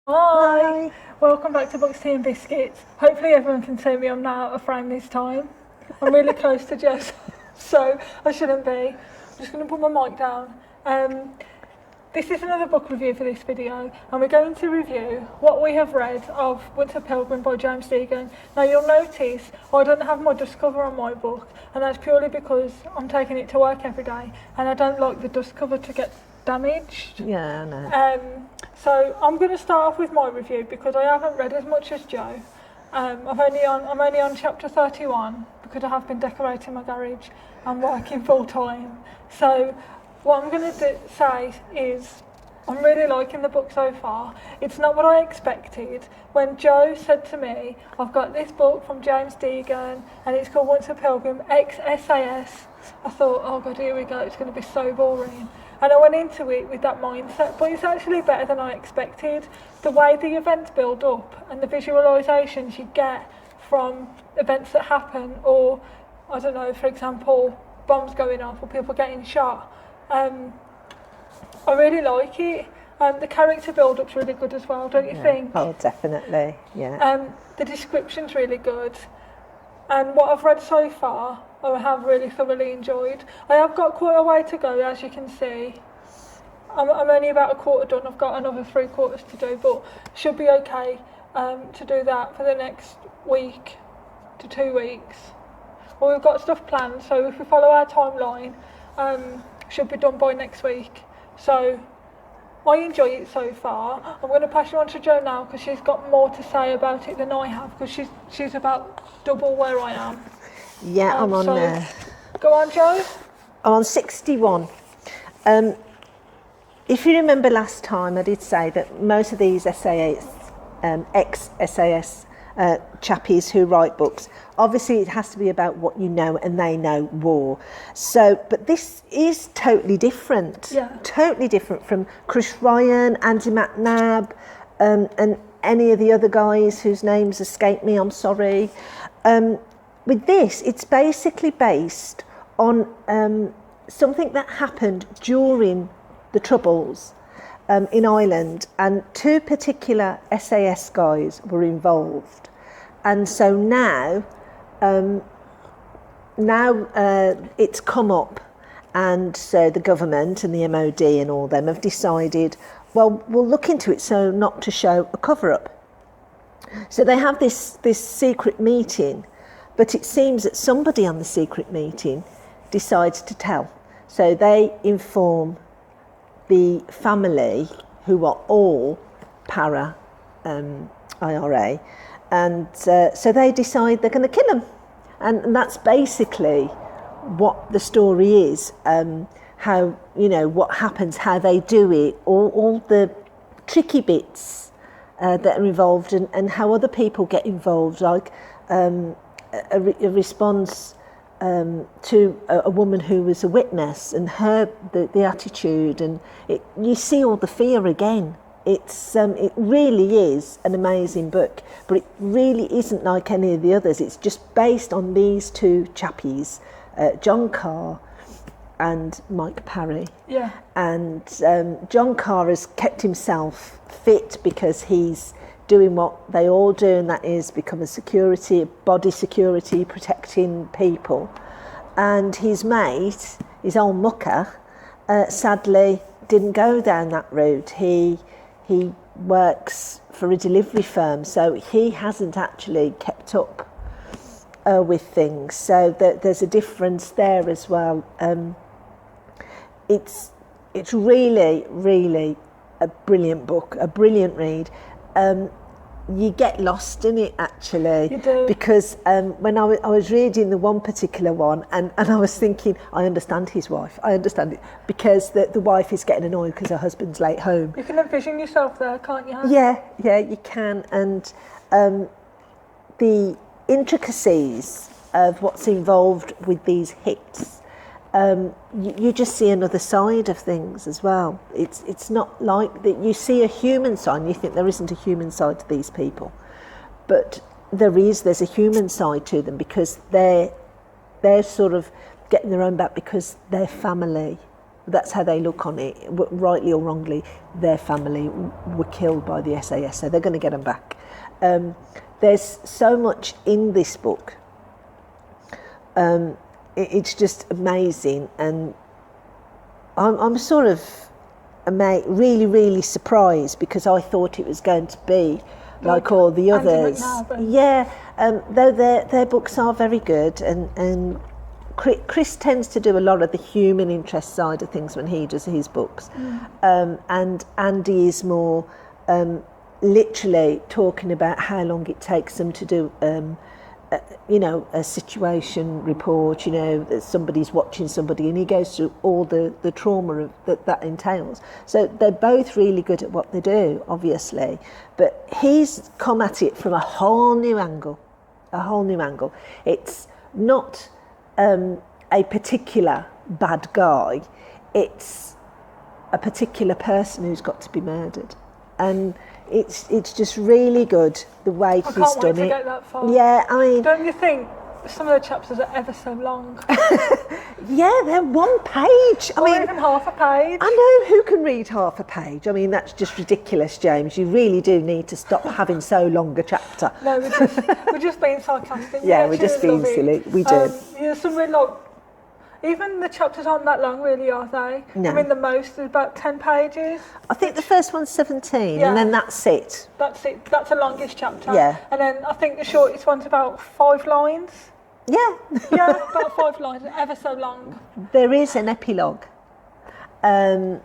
Hi, Hi. welcome back to Books, Tea and Biscuits. Hopefully everyone can see me, I'm now out of frame this time. I'm really close to Jess, so I shouldn't be. I'm just going to put my mic down. This is another book review for this video, and we're going to review what we have read of A Pilgrim by James Deegan. Now you'll notice I don't have my dust cover on my book, and that's purely because I'm taking it to work every day, and I don't like the dust cover to get damaged. Yeah, I know. So I'm going to start off with my review because I haven't read as much as Joe. I'm only on chapter 31 because I have been decorating my garage and working full time. So what I'm going to say is I'm really liking the book so far. It's not what I expected. When Joe said to me, I've got this book from James Deegan and it's called Once a Pilgrim, ex-SAS, I thought, oh God, here we go, it's going to be so boring. And I went into it with that mindset, but it's actually better than I expected. The way the events build up and the visualisations you get from events that happen, or, I don't know, for example, bombs going off or people getting shot, I really like it. The character build-up's really good as well, don't you think? Oh, definitely, yeah. The description's really good. And what I've read so far, I have really thoroughly enjoyed. I have got quite a way to go, as you can see. I'm only about a quarter done. I've got another 3/4 to do, but should be okay to do that for the next week to 2 weeks. Well, we've got stuff planned, so if we follow our timeline, should be done by next week. So I enjoy it so far. I'm going to pass you on to Jo now because she's got more to say about it than I have because she's about double where I am. Yeah, I'm on there. Go on, Jo. I'm on 61. If you remember last time, I did say that most of these SAS, ex-SAS chappies who write books, obviously it has to be about what you know and they know war. So, but this is totally different. Yeah. Totally different from Chris Ryan, Andy McNabb, and any of the other guys whose names escape me, I'm sorry. With this, it's basically based on something that happened during the Troubles in Ireland, and two particular SAS guys were involved. And so now it's come up, and so the government and the MOD and all them have decided, well, we'll look into it so not to show a cover-up. So they have this secret meeting, but it seems that somebody on the secret meeting decides to tell. So they inform the family, who are all para IRA, and so they decide they're going to kill him. And that's basically what the story is, how, you know, what happens, how they do it, all the tricky bits that are involved, and how other people get involved, like a response to a woman who was a witness, and the attitude, and you see all the fear again. It really is an amazing book, but it really isn't like any of the others. It's just based on these two chappies, John Carr and Mike Parry. Yeah. And John Carr has kept himself fit because he's doing what they all do, and that is become a body security, protecting people. And his mate, his old mucker, sadly didn't go down that route. He works for a delivery firm, so he hasn't actually kept up with things. So there's a difference there as well. It's really, really a brilliant book, a brilliant read. You get lost in it, actually. You do. Because when I was reading the one particular one, and I was thinking, I understand his wife. I understand it. Because the wife is getting annoyed because her husband's late home. You can envision yourself there, can't you? Yeah, you can. And the intricacies of what's involved with these hits, you just see another side of things as well. It's not like that you see a human side and you think there isn't a human side to these people, but there's a human side to them, because they're sort of getting their own back because they're family That's how they look on it, rightly or wrongly. Their family were killed by the SAS, so they're going to get them back. There's so much in this book. It's just amazing, and I'm sort of really, really surprised, because I thought it was going to be like all the others. Yeah, though their books are very good, and Chris tends to do a lot of the human interest side of things when he does his books, and Andy is more literally talking about how long it takes them to do a situation report, that somebody's watching somebody, and he goes through all the trauma that entails. So they're both really good at what they do, obviously, but he's come at it from a whole new angle. It's not a particular bad guy, it's a particular person who's got to be murdered, and it's just really good the way he's done it. I can't wait to get that far. Yeah, I mean, don't you think some of the chapters are ever so long? Yeah, they're one page. Or even half a page. I know, who can read half a page? I mean, that's just ridiculous, James. You really do need to stop having so long a chapter. No, we're just being sarcastic. Yeah, we're just being silly. We do. Yeah, some really even the chapters aren't that long, really, are they? No. I mean, the most is about 10 pages. I think the first one's 17, and then that's it. That's it. That's the longest chapter. Yeah. And then I think the shortest one's about 5 lines. Yeah. Yeah, about 5 lines, ever so long. There is an epilogue. And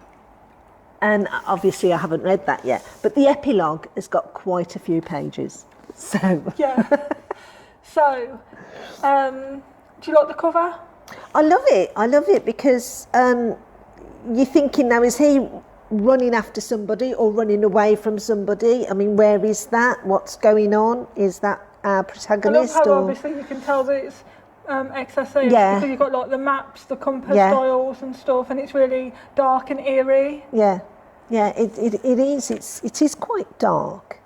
obviously I haven't read that yet, but the epilogue has got quite a few pages. So. Yeah. So, do you like the cover? I love it because you're thinking now, is he running after somebody or running away from somebody? I mean, where is that? What's going on? Is that our protagonist? I love how obviously you can tell that it's XSE, because you've got like the maps, the compass dials and stuff, and it's really dark and eerie. Yeah, it is. It is quite dark.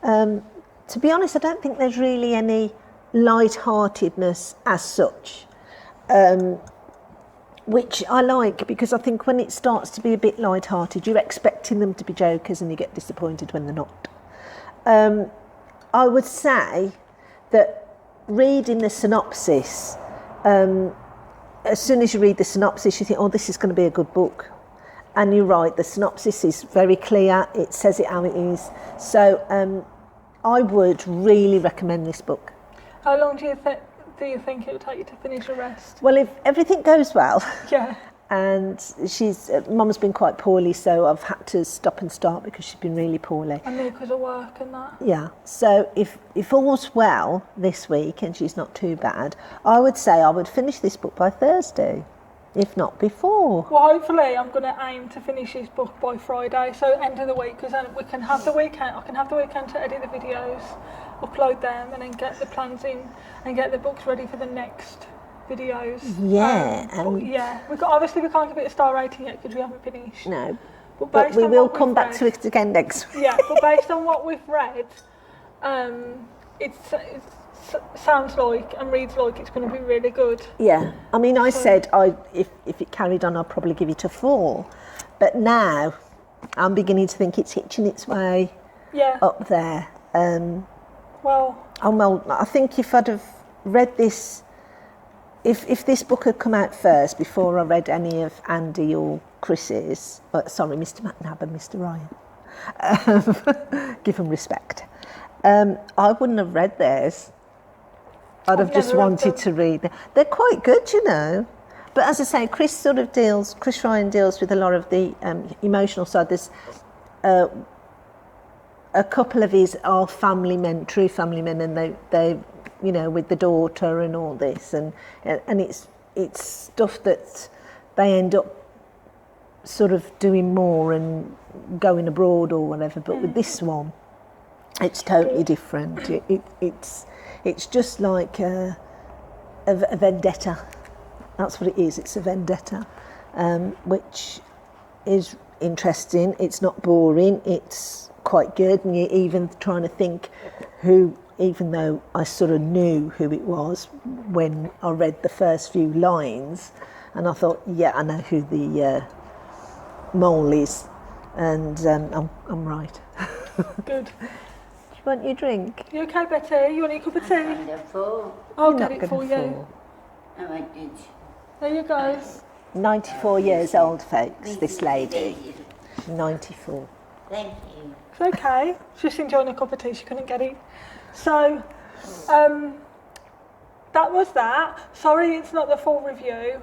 To be honest, I don't think there's really any light-heartedness as such. Which I like, because I think when it starts to be a bit light-hearted, you're expecting them to be jokers and you get disappointed when they're not. I would say that reading the synopsis, as soon as you read the synopsis, you think, oh, this is going to be a good book. And you're right, the synopsis is very clear, it says it how it is. So I would really recommend this book. How long do you think it will take you to finish the rest? Well, if everything goes well, and Mum's been quite poorly, so I've had to stop and start because she's been really poorly. And me because of work and that. Yeah, so if all's well this week and she's not too bad, I would say I would finish this book by Thursday, if not before. Well, hopefully I'm going to aim to finish this book by Friday, so end of the week, because then we can have the weekend. I can have the weekend to edit the videos, upload them, and then get the plans in and get the books ready for the next videos. Yeah. Obviously we can't give it a star rating yet because we haven't finished. No, but we will come back to it again next week. Yeah, but based on what we've read, it sounds like and reads like it's going to be really good. Yeah, I mean, I said if it carried on, I'd probably give it a 4, but now I'm beginning to think it's hitching its way up there. Well, I think if I'd have read this, if this book had come out first before I read any of Andy or Chris's, Mr. McNabb and Mr. Ryan, give them respect, I wouldn't have read theirs. I'd have just wanted to read them. They're quite good, But as I say, Chris Ryan deals with a lot of the emotional side. There's a couple of his are true family men, and they with the daughter and all this, and it's stuff that they end up sort of doing more and going abroad or whatever. But with this one, it's totally different. It's just like a vendetta. That's what it is. It's a vendetta, which is interesting. It's not boring. It's quite good, and you're even trying to think who, even though I sort of knew who it was when I read the first few lines, and I thought, I know who moleys, and I'm right. Good. Do you want your drink? You okay, Betty? You want your cup of tea? Wonderful. I'll You're get not it for gonna you. fall. I want it. There you go. 94 years old, folks, this lady. 94. Thank you. It's okay. She's just enjoying a cup of tea. She couldn't get it. So, that was that. Sorry it's not the full review.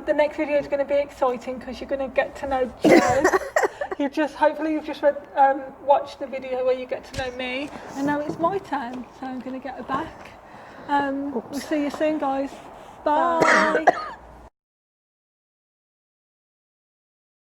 The next video is going to be exciting because you're going to get to know Joe. Hopefully you've just watched the video where you get to know me. And now it's my turn, so I'm going to get her back. We'll see you soon, guys. Bye.